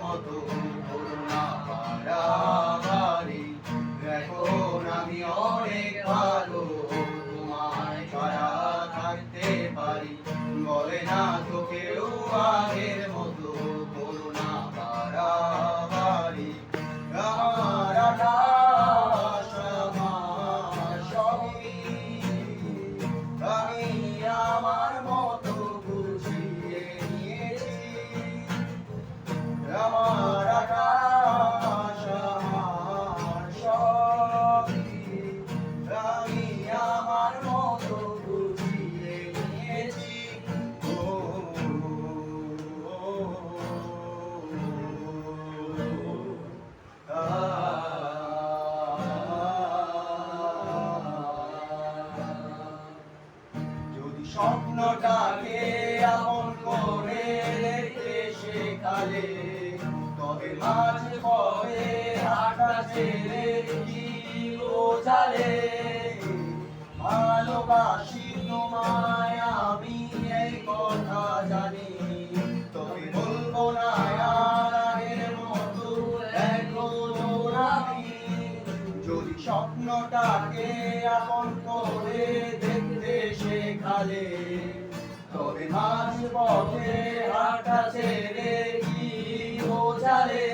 মতো করুণা বাড়াবাড়ি। এখন আমি অনেক ভালো, তোমায় ছাড়া থাকতে পারি। বলে না তো কেউ আগের মতো করুণা বাড়াবাড়ি। আমার আকাশ আমার সবই আমি আমার মতো বুঝিয়ে নিয়েছি। আমার আকাশ আমার সবই আমি আমার মতো বুঝিয়ে নিয়েছি। ও, যদি স্বপ্নটাকে আপন করে দেখতে শেখালে, তবে মাঝে পথে হাঁটা ছেড়ে কি বোঝালে। ভালোবাসি তোমায় আমি এই কথা জানি, তবে বলবো না আর আগের মতো এখন আমি। যদি স্বপ্নটাকে আপন করে দেখতে শেখালে, তবে মাঝ পথে হাঁটা ছেড়ে কি বোঝালে।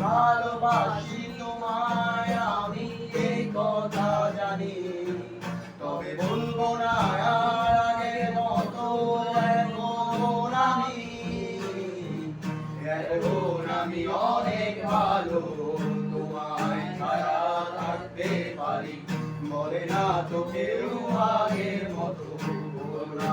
ভালোবাসি তোমায় আমি এই কথা জানি, তবে বলবো না আর আগের মতো এখন আমি। এখন আমি অনেক ভালো, তোমায় ছাড়া থাকতে পারি। বলে না তো কেউ আগের মতো করুণা